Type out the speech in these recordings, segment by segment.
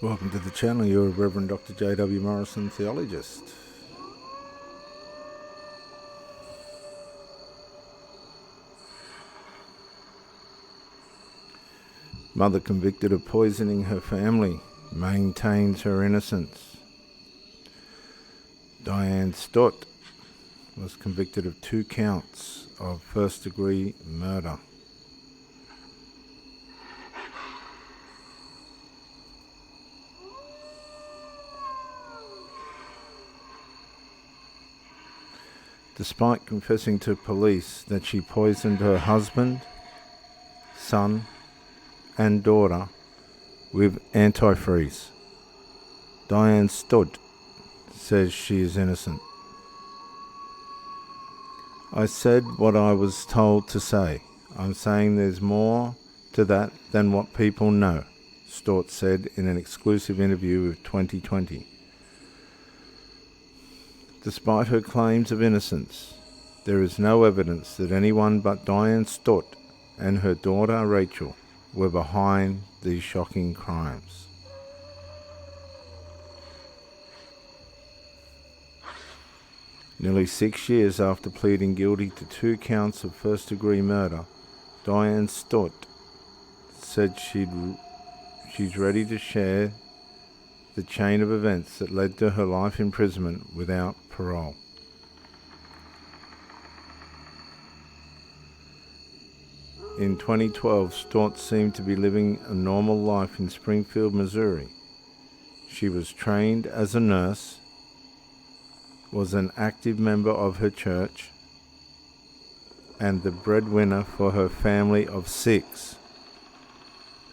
Welcome to the channel. You're Reverend Dr. J.W. Morrison, theologist. Mother convicted of poisoning her family maintains her innocence. Diane Stott was convicted of 2 counts of first-degree murder. Despite confessing to police that she poisoned her husband, son, and daughter with antifreeze, Diane Stott says she is innocent. I said what I was told to say. I'm saying there's more to that than what people know, Stott said in an exclusive interview with 2020. Despite her claims of innocence, there is no evidence that anyone but Diane Stott and her daughter Rachel were behind these shocking crimes. Nearly 6 years after pleading guilty to 2 counts of first-degree murder, Diane Stott said she's ready to share the chain of events that led to her life imprisonment without parole. In 2012, Stott seemed to be living a normal life in Springfield, Missouri. She was trained as a nurse, was an active member of her church, and the breadwinner for her family of 6.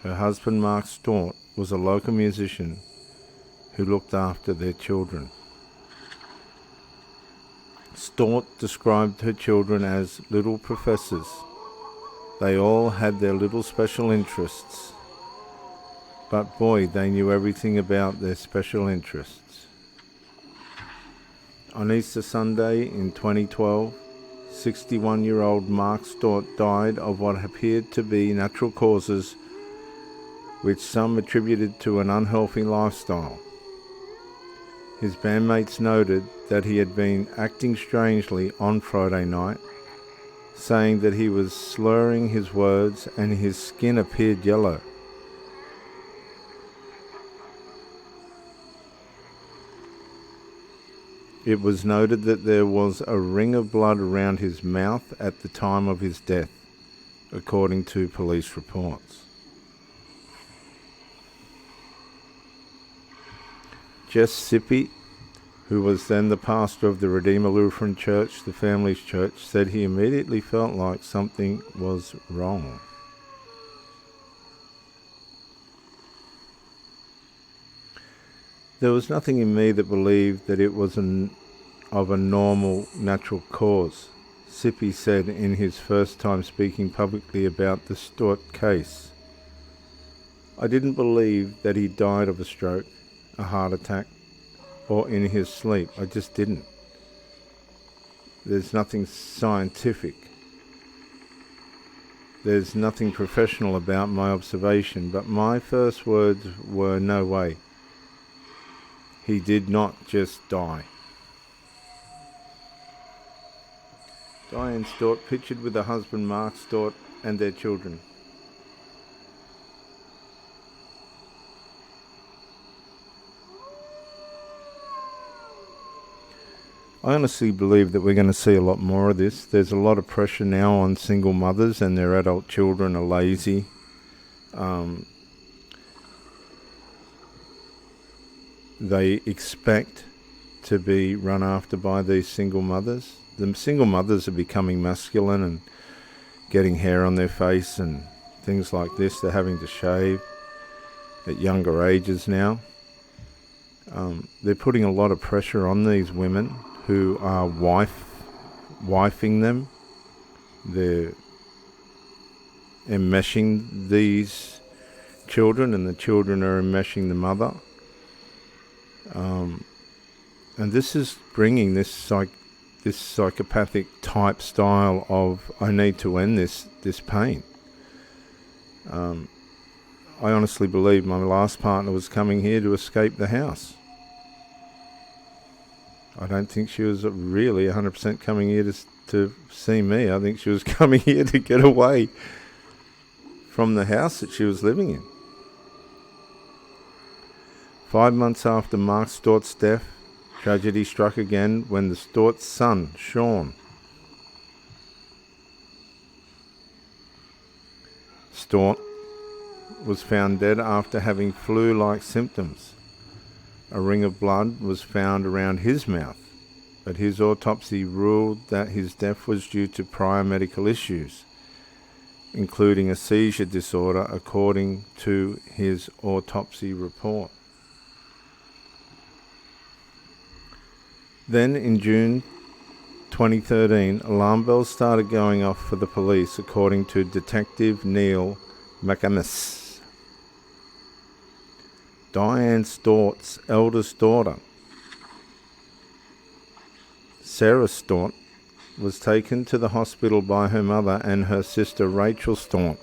Her husband, Mark Stott, was a local musician who looked after their children. Stott described her children as little professors. They all had their little special interests, but boy, they knew everything about their special interests. On Easter Sunday in 2012, 61-year-old Mark Stott died of what appeared to be natural causes, which some attributed to an unhealthy lifestyle. His bandmates noted that he had been acting strangely on Friday night, saying that he was slurring his words and his skin appeared yellow. It was noted that there was a ring of blood around his mouth at the time of his death, according to police reports. Jess Sippy, who was then the pastor of the Redeemer Lutheran Church, the family's church, said he immediately felt like something was wrong. There was nothing in me that believed that it was of a normal, natural cause, Sippy said in his first time speaking publicly about the Stott case. I didn't believe that he died of a stroke, a heart attack, or in his sleep. I just didn't. There's nothing scientific. There's nothing professional about my observation, but my first words were no way. He did not just die. Diane Stott pictured with her husband Mark Stott and their children. I honestly believe that we're going to see a lot more of this. There's a lot of pressure now on single mothers, and their adult children are lazy. They expect to be run after by these single mothers. The single mothers are becoming masculine and getting hair on their face and things like this. They're having to shave at younger ages now. They're putting a lot of pressure on these women who are wifing them. They're enmeshing these children, and the children are enmeshing the mother. And this is bringing this psychopathic type style of, I need to end this pain. I honestly believe my last partner was coming here to escape the house. I don't think she was really 100% coming here to see me. I think she was coming here to get away from the house that she was living in. 5 months after Mark Stort's death, tragedy struck again when the Stort's son, Sean Stort, was found dead after having flu-like symptoms. A ring of blood was found around his mouth, but his autopsy ruled that his death was due to prior medical issues, including a seizure disorder, according to his autopsy report. Then in June 2013, alarm bells started going off for the police, according to Detective Neil McAmis. Diane Stort's eldest daughter, Sarah Stort, was taken to the hospital by her mother and her sister Rachel Stort.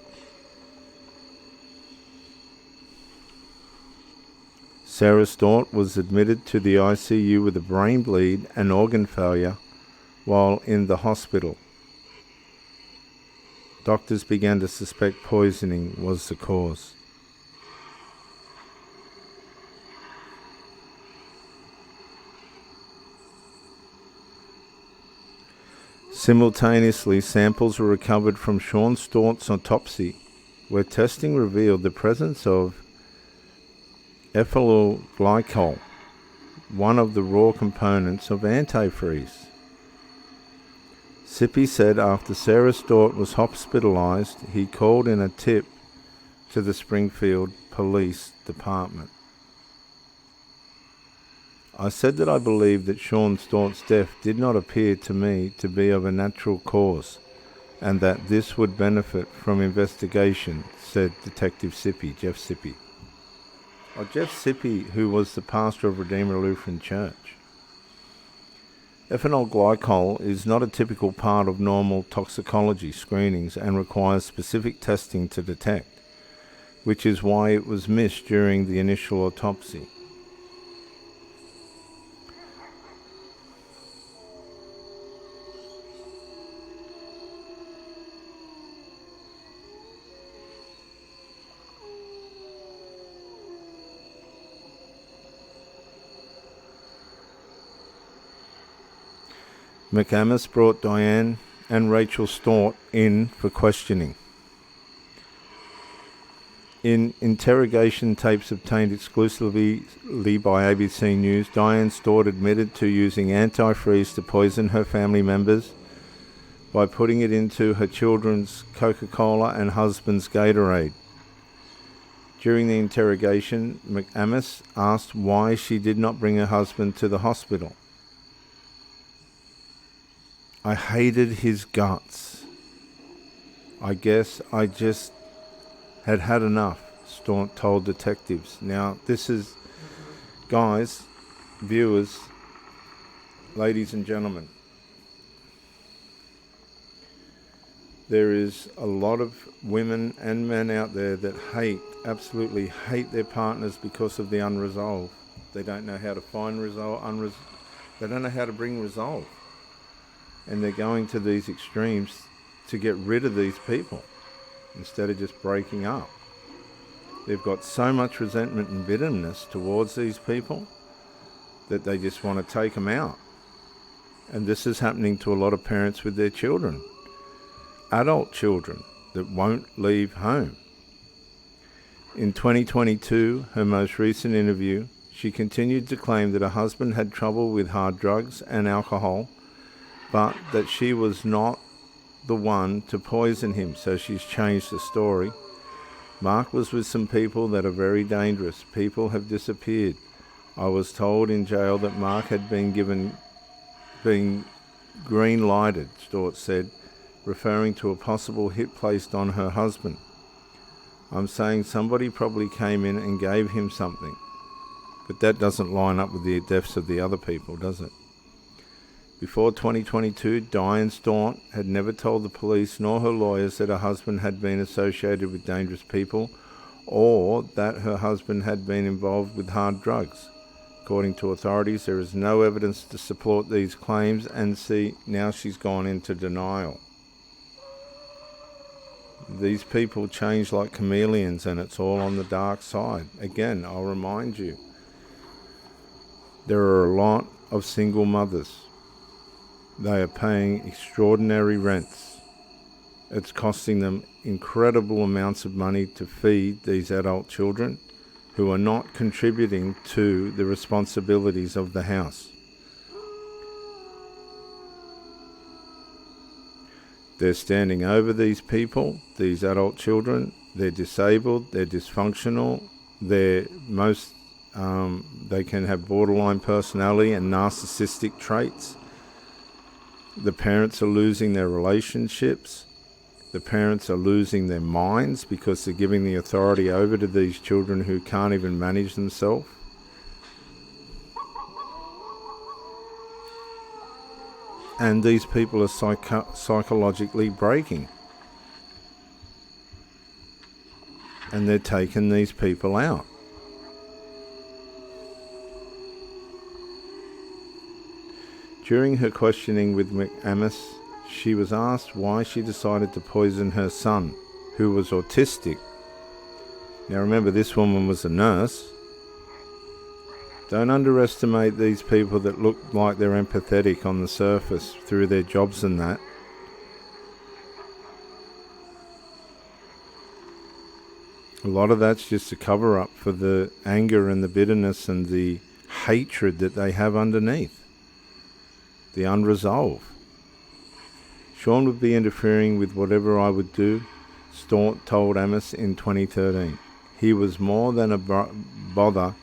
Sarah Stort was admitted to the ICU with a brain bleed and organ failure while in the hospital. Doctors began to suspect poisoning was the cause. Simultaneously, samples were recovered from Sean Stort's autopsy, where testing revealed the presence of ethyl glycol, one of the raw components of antifreeze. Sippy said after Sarah Stort was hospitalized, he called in a tip to the Springfield Police Department. I said that I believed that Sean Stort's death did not appear to me to be of a natural cause, and that this would benefit from investigation, said Detective Sippy, Jeff Sippy. Jeff Sippy, who was the pastor of Redeemer Lutheran Church. Ethanol glycol is not a typical part of normal toxicology screenings and requires specific testing to detect, which is why it was missed during the initial autopsy. McAmis brought Diane and Rachel Stort in for questioning. In interrogation tapes obtained exclusively by ABC News, Diane Stort admitted to using antifreeze to poison her family members by putting it into her children's Coca-Cola and husband's Gatorade. During the interrogation, McAmis asked why she did not bring her husband to the hospital. I hated his guts. I guess I just had had enough, Stort told detectives. Now, this is, guys, viewers, ladies and gentlemen, there is a lot of women and men out there that absolutely hate their partners because of the unresolved. They don't know how to find resolve, they don't know how to bring resolve. And they're going to these extremes to get rid of these people instead of just breaking up. They've got so much resentment and bitterness towards these people that they just want to take them out. And this is happening to a lot of parents with their children, adult children that won't leave home. In 2022, her most recent interview, she continued to claim that her husband had trouble with hard drugs and alcohol, but that she was not the one to poison him, so she's changed the story. Mark was with some people that are very dangerous. People have disappeared. I was told in jail that Mark had been green-lighted, Stort said, referring to a possible hit placed on her husband. I'm saying somebody probably came in and gave him something, but that doesn't line up with the deaths of the other people, does it? Before 2022, Diane Stort had never told the police nor her lawyers that her husband had been associated with dangerous people or that her husband had been involved with hard drugs. According to authorities, there is no evidence to support these claims, and see, now she's gone into denial. These people change like chameleons, and it's all on the dark side. Again, I'll remind you, there are a lot of single mothers. They are paying extraordinary rents. It's costing them incredible amounts of money to feed these adult children who are not contributing to the responsibilities of the house. They're standing over these people, these adult children. They're disabled, they're dysfunctional, they can have borderline personality and narcissistic traits. The parents are losing their relationships. The parents are losing their minds because they're giving the authority over to these children who can't even manage themselves. And these people are psychologically breaking. And they're taking these people out. During her questioning with McAmis, she was asked why she decided to poison her son, who was autistic. Now remember, this woman was a nurse. Don't underestimate these people that look like they're empathetic on the surface through their jobs and that. A lot of that's just a cover-up for the anger and the bitterness and the hatred that they have underneath. The unresolved. Sean would be interfering with whatever I would do, Staunton told Amos in 2013. He was more than a bother,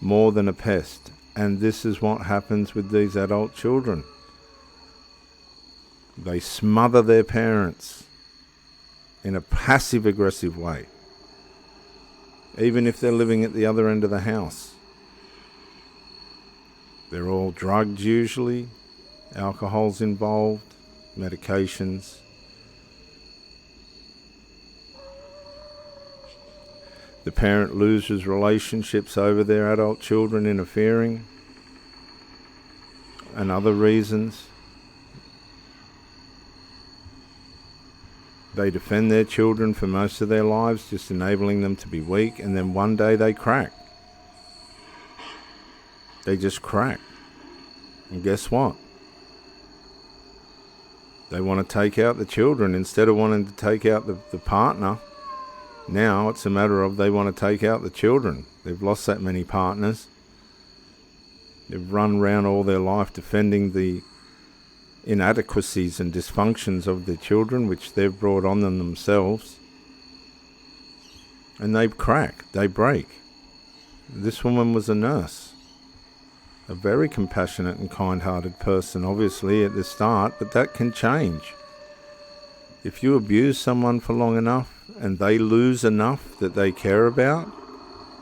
more than a pest. And this is what happens with these adult children. They smother their parents in a passive-aggressive way, even if they're living at the other end of the house. They're all drugged usually, alcohol's involved, medications. The parent loses relationships over their adult children interfering, and other reasons. They defend their children for most of their lives, just enabling them to be weak, and then one day they crack. They just crack. And guess what? They want to take out the children instead of wanting to take out the partner. Now it's a matter of they want to take out the children. They've lost that many partners. They've run around all their life defending the inadequacies and dysfunctions of their children, which they've brought on them themselves. And they crack, they break. This woman was a nurse. A very compassionate and kind-hearted person, obviously, at the start, but that can change. If you abuse someone for long enough and they lose enough that they care about,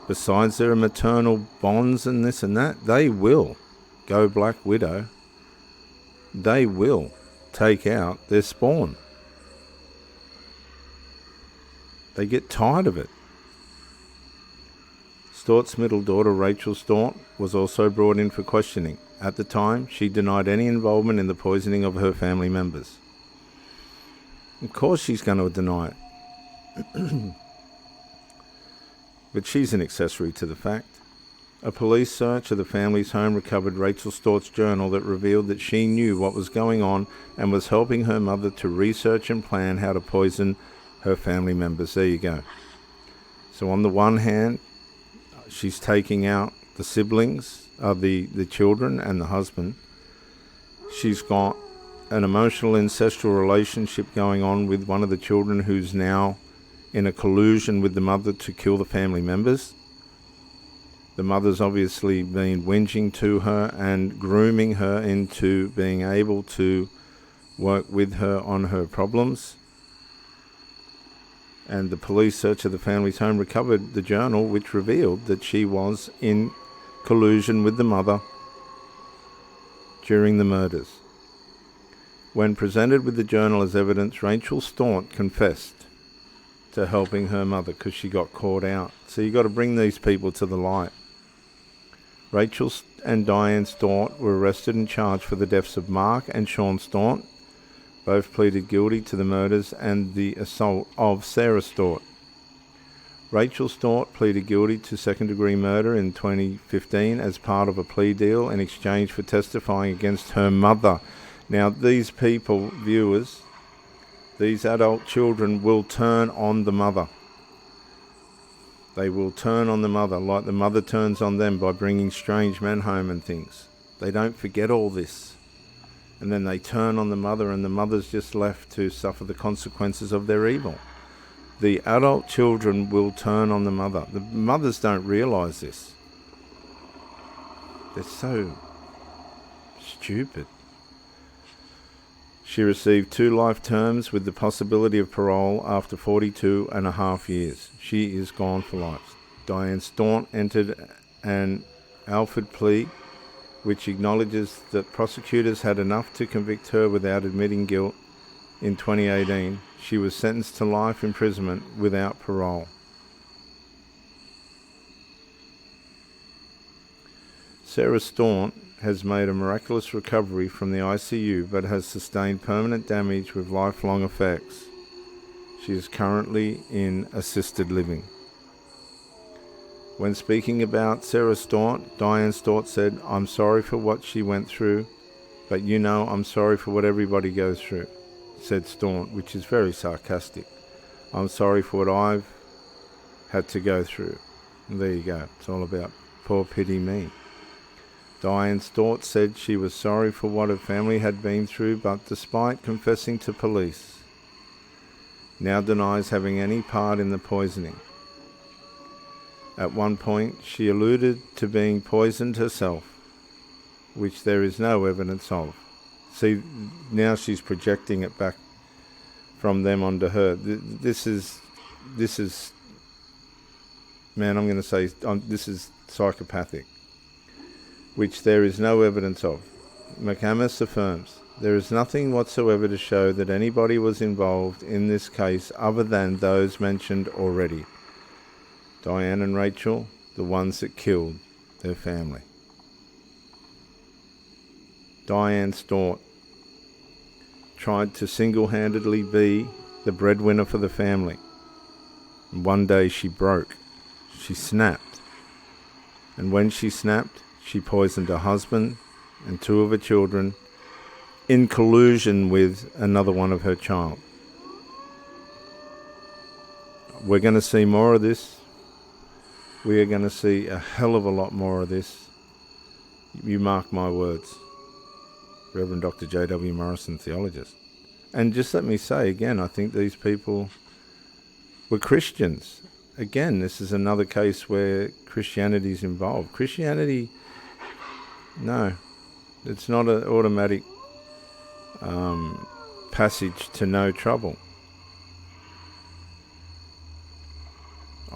besides their maternal bonds and this and that, they will go Black Widow. They will take out their spawn. They get tired of it. Staunton's middle daughter, Rachel Staunton, was also brought in for questioning. At the time, she denied any involvement in the poisoning of her family members. Of course she's going to deny it. But she's an accessory to the fact. A police search of the family's home recovered Rachel Staunton's journal that revealed that she knew what was going on and was helping her mother to research and plan how to poison her family members. There you go. So on the one hand, she's taking out the siblings, the children and the husband. She's got an emotional ancestral relationship going on with one of the children who's now in a collusion with the mother to kill the family members. The mother's obviously been whinging to her and grooming her into being able to work with her on her problems. And the police search of the family's home recovered the journal, which revealed that she was in collusion with the mother during the murders. When presented with the journal as evidence, Rachel Staunton confessed. to helping her mother because she got caught out. So you got to bring these people to the light. Rachel and Diane Staunt were arrested and charged for the deaths of Mark and Sean Staunt. Both pleaded guilty to the murders and the assault of Sarah Staunt. Rachel Staunt pleaded guilty to second-degree murder in 2015 as part of a plea deal in exchange for testifying against her mother. Now, these people, viewers, these adult children will turn on the mother. They will turn on the mother like the mother turns on them by bringing strange men home and things. They don't forget all this. And then they turn on the mother, and the mother's just left to suffer the consequences of their evil. The adult children will turn on the mother. The mothers don't realise this. They're so stupid. She received 2 life terms with the possibility of parole after 42 and a half years. She is gone for life. Diane Staunt entered an Alford plea which acknowledges that prosecutors had enough to convict her without admitting guilt. In 2018, she was sentenced to life imprisonment without parole. Sarah Staunt has made a miraculous recovery from the ICU but has sustained permanent damage with lifelong effects. She is currently in assisted living. When speaking about Sarah Staunt, Diane Staunt said, "I'm sorry for what she went through, but you know I'm sorry for what everybody goes through," said Staunt, which is very sarcastic. "I'm sorry for what I've had to go through." And there you go. It's all about poor pity me. Diane Staunt said she was sorry for what her family had been through, but despite confessing to police, now denies having any part in the poisoning. At one point, she alluded to being poisoned herself, which there is no evidence of. See, now she's projecting it back from them onto her. This is, man, I'm going to say, this is psychopathic, which there is no evidence of. McAmis affirms, there is nothing whatsoever to show that anybody was involved in this case other than those mentioned already. Diane and Rachel, the ones that killed their family. Diane Staunt tried to single-handedly be the breadwinner for the family. And one day she broke. She snapped. And when she snapped, she poisoned her husband and 2 of her children in collusion with another one of her child. We're going to see more of this. We are going to see a hell of a lot more of this. You mark my words. Reverend Dr. J.W. Morrison, theologist. And just let me say again, I think these people were Christians. Again, this is another case where Christianity is involved. Christianity, no, it's not an automatic passage to no trouble.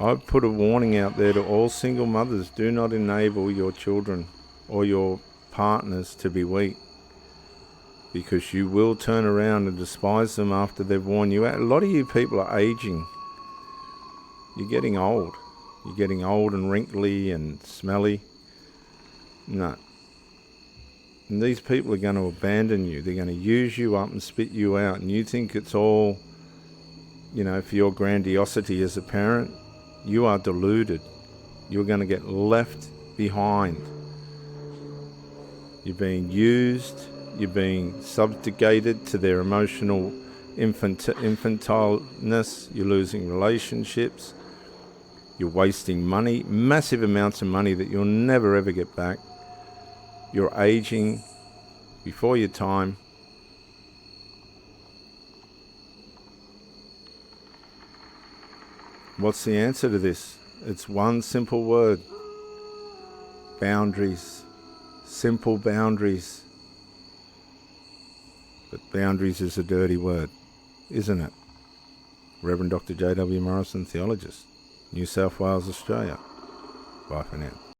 I've put a warning out there to all single mothers. Do not enable your children or your partners to be weak, because you will turn around and despise them after they've worn you out. A lot of you people are aging. You're getting old. You're getting old and wrinkly and smelly. No. And these people are going to abandon you. They're going to use you up and spit you out. And you think it's all, for your grandiosity as a parent. You are deluded. You're going to get left behind. You're being used. You're being subjugated to their emotional infantileness. You're losing relationships. You're wasting money, massive amounts of money that you'll never ever get back. You're aging before your time. What's the answer to this? It's one simple word. Boundaries. Simple boundaries. But boundaries is a dirty word, isn't it? Reverend Dr. J.W. Morrison, theologist, New South Wales, Australia. Bye for now.